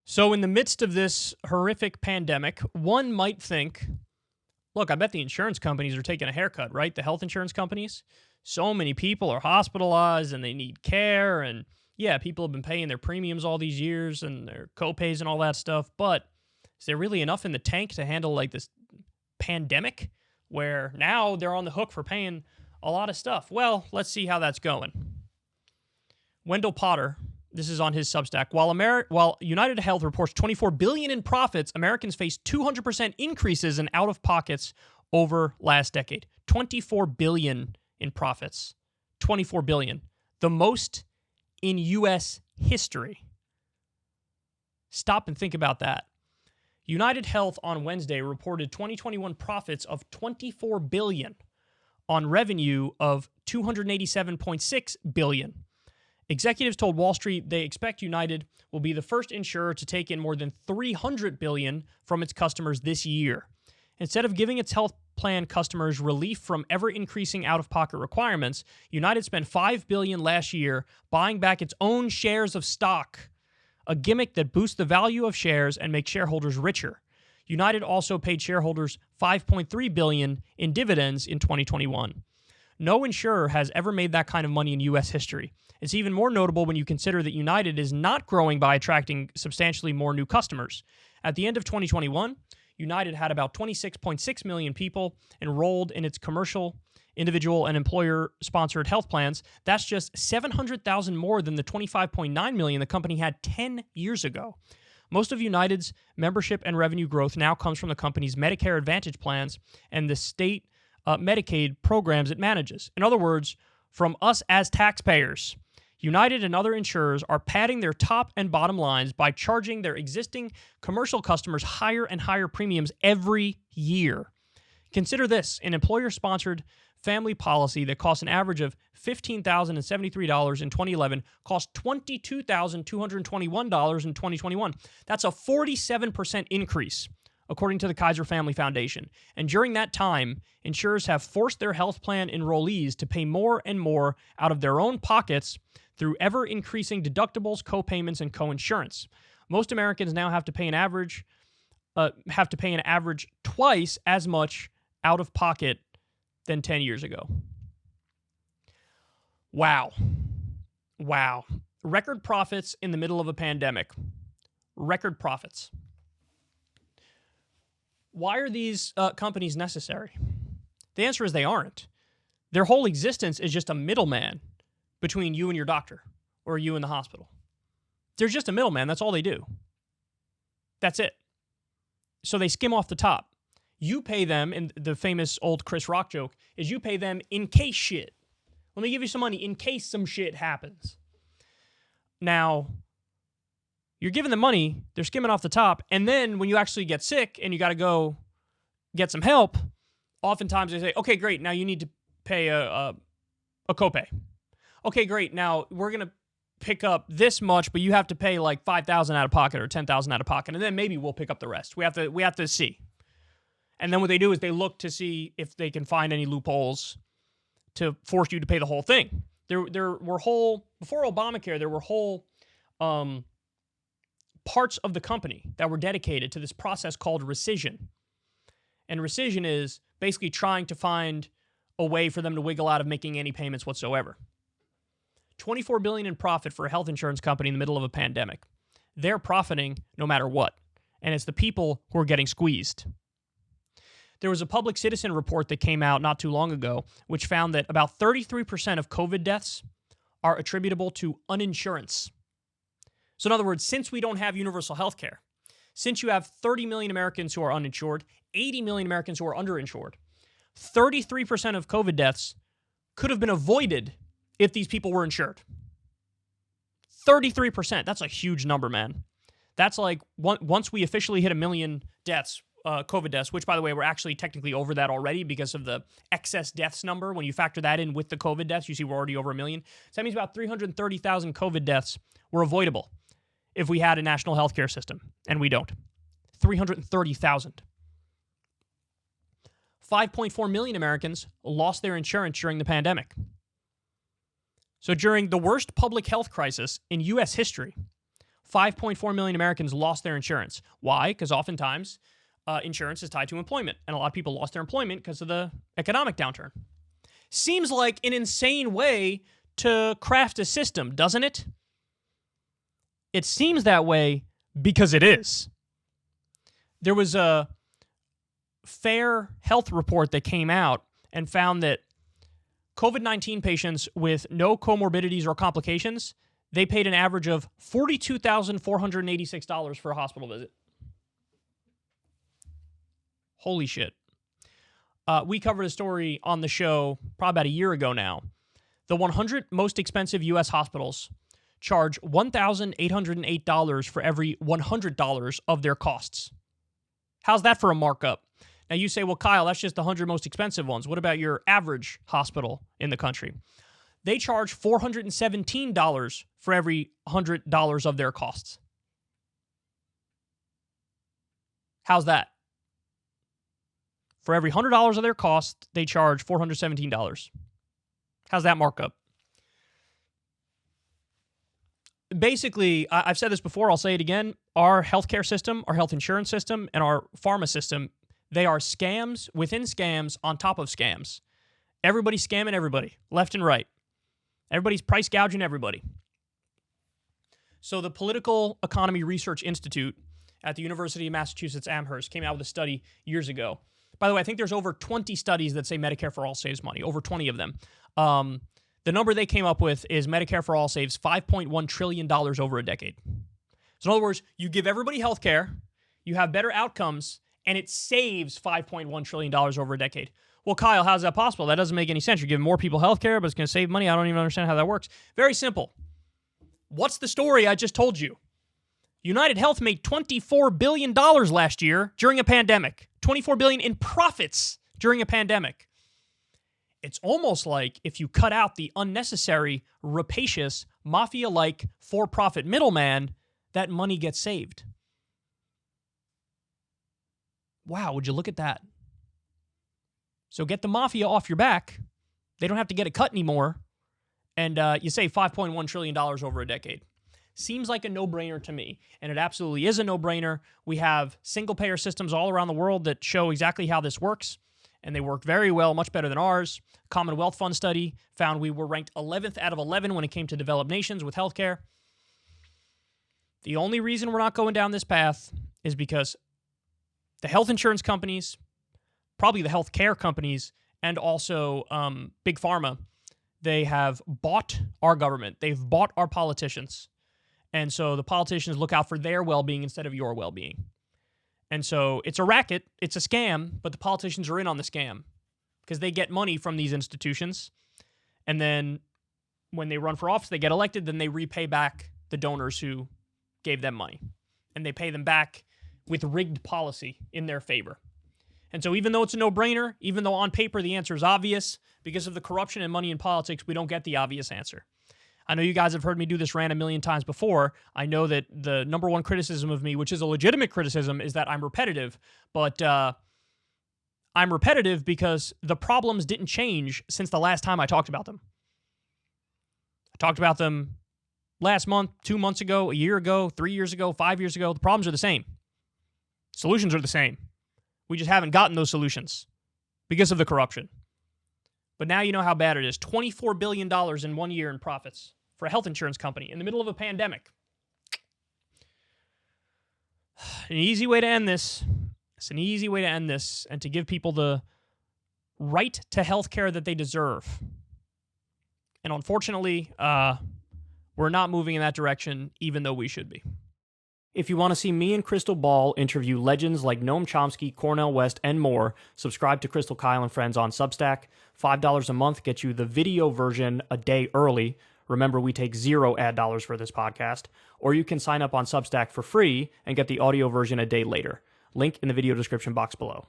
So in the midst of this horrific pandemic, one might think, look, I bet the insurance companies are taking a haircut, right? The health insurance companies. So many people are hospitalized and they need care. And yeah, people have been paying their premiums all these years and their copays and all that stuff. But is there really enough in the tank to handle like this pandemic where now they're on the hook for paying a lot of stuff? Well, let's see how that's going. Wendell Potter, this is on his Substack. While UnitedHealth reports $24 billion in profits, Americans face 200% increases in out-of-pockets over last decade. $24 billion in profits. $24 billion. The most in U.S. history. Stop and think about that. UnitedHealth on Wednesday reported 2021 profits of $24 billion on revenue of $287.6 billion. Executives told Wall Street they expect United will be the first insurer to take in more than $300 billion from its customers this year. Instead of giving its health plan customers relief from ever-increasing out-of-pocket requirements, United spent $5 billion last year buying back its own shares of stock, a gimmick that boosts the value of shares and makes shareholders richer. United also paid shareholders $5.3 billion in dividends in 2021. No insurer has ever made that kind of money in U.S. history. It's even more notable when you consider that United is not growing by attracting substantially more new customers. At the end of 2021, United had about 26.6 million people enrolled in its commercial, individual, and employer-sponsored health plans. That's just 700,000 more than the 25.9 million the company had 10 years ago. Most of United's membership and revenue growth now comes from the company's Medicare Advantage plans and the state Medicaid programs it manages. In other words, from us as taxpayers. United and other insurers are padding their top and bottom lines by charging their existing commercial customers higher and higher premiums every year. Consider this, an employer-sponsored family policy that costs an average of $15,073 in 2011 cost $22,221 in 2021. That's a 47% increase, according to the Kaiser Family Foundation. And during that time, insurers have forced their health plan enrollees to pay more and more out of their own pockets through ever-increasing deductibles, co-payments, and co-insurance. Most Americans now have to pay an average twice as much out of pocket than 10 years ago. Wow. Record profits in the middle of a pandemic. Record profits. Why are these companies necessary? The answer is they aren't. Their whole existence is just a middleman between you and your doctor or you and the hospital. They're just a middleman. That's all they do. That's it. So they skim off the top. You pay them, and the famous old Chris Rock joke is you pay them in case shit. Let me give you some money in case some shit happens. Now, you're giving them money, they're skimming off the top, and then when you actually get sick and you got to go get some help, oftentimes they say, okay, great, now you need to pay a copay. Okay, great, now we're going to pick up this much, but you have to pay like $5,000 out of pocket or $10,000 out of pocket, and then maybe we'll pick up the rest. We have to see. And then what they do is they look to see if they can find any loopholes to force you to pay the whole thing. There were before Obamacare, there were whole parts of the company that were dedicated to this process called rescission. And rescission is basically trying to find a way for them to wiggle out of making any payments whatsoever. $24 billion in profit for a health insurance company in the middle of a pandemic. They're profiting no matter what. And it's the people who are getting squeezed. There was a public citizen report that came out not too long ago, which found that about 33% of COVID deaths are attributable to uninsurance. So in other words, since we don't have universal health care, since you have 30 million Americans who are uninsured, 80 million Americans who are underinsured, 33% of COVID deaths could have been avoided if these people were insured. 33%. That's a huge number, man. That's like once we officially hit 1 million deaths, COVID deaths, which, by the way, we're actually technically over that already because of the excess deaths number. When you factor that in with the COVID deaths, you see we're already over 1 million. So that means about 330,000 COVID deaths were avoidable if we had a national healthcare system, and we don't. 330,000. 5.4 million Americans lost their insurance during the pandemic. So during the worst public health crisis in U.S. history, 5.4 million Americans lost their insurance. Why? Because oftentimes insurance is tied to employment, and a lot of people lost their employment because of the economic downturn. Seems like an insane way to craft a system, doesn't it? It seems that way because it is. There was a fair health report that came out and found that COVID-19 patients with no comorbidities or complications, they paid an average of $42,486 for a hospital visit. Holy shit. We covered a story on the show probably about a year ago now. The 100 most expensive U.S. hospitals charge $1,808 for every $100 of their costs. How's that for a markup? Now you say, well, Kyle, that's just the 100 most expensive ones. What about your average hospital in the country? They charge $417 for every $100 of their costs. How's that? For every $100 of their cost, they charge $417. How's that markup? Basically, I've said this before, I'll say it again. Our healthcare system, our health insurance system, and our pharma system, they are scams within scams on top of scams. Everybody's scamming everybody, left and right. Everybody's price gouging everybody. So the Political Economy Research Institute at the University of Massachusetts Amherst came out with a study years ago. By the way, I think there's over 20 studies that say Medicare for All saves money, over 20 of them. The number they came up with is Medicare for All saves $5.1 trillion over a decade. So in other words, you give everybody health care, you have better outcomes, and it saves $5.1 trillion over a decade. Well, Kyle, how's that possible? That doesn't make any sense. You're giving more people health care, but it's going to save money. I don't even understand how that works. Very simple. What's the story I just told you? UnitedHealth made $24 billion last year during a pandemic. $24 billion in profits during a pandemic. It's almost like if you cut out the unnecessary, rapacious, mafia-like, for-profit middleman, that money gets saved. Wow, would you look at that? So get the mafia off your back. They don't have to get a cut anymore. And you save $5.1 trillion over a decade. Seems like a no-brainer to me. And it absolutely is a no-brainer. We have single-payer systems all around the world that show exactly how this works. And they work very well, much better than ours. Commonwealth Fund study found we were ranked 11th out of 11 when it came to developed nations with healthcare. The only reason we're not going down this path is because the health insurance companies, probably the health care companies, and also Big Pharma, they have bought our government. They've bought our politicians. And so the politicians look out for their well-being instead of your well-being. And so it's a racket, it's a scam, but the politicians are in on the scam because they get money from these institutions. And then when they run for office, they get elected, then they repay back the donors who gave them money. And they pay them back with rigged policy in their favor. And so even though it's a no-brainer, even though on paper the answer is obvious, because of the corruption and money in politics, we don't get the obvious answer. I know you guys have heard me do this rant a million times before. I know that the number one criticism of me, which is a legitimate criticism, is that I'm repetitive. But I'm repetitive because the problems didn't change since the last time I talked about them. I talked about them last month, 2 months ago, a year ago, 3 years ago, 5 years ago. The problems are the same. Solutions are the same. We just haven't gotten those solutions because of the corruption. But now you know how bad it is. $24 billion in 1 year in profits for a health insurance company in the middle of a pandemic. An easy way to end this. It's an easy way to end this and to give people the right to health care that they deserve. And unfortunately, we're not moving in that direction, even though we should be. If you want to see me and Crystal Ball interview legends like Noam Chomsky, Cornel West, and more, subscribe to Crystal, Kyle, and Friends on Substack. $5 a month gets you the video version a day early. Remember, we take 0 ad dollars for this podcast. Or you can sign up on Substack for free and get the audio version a day later. Link in the video description box below.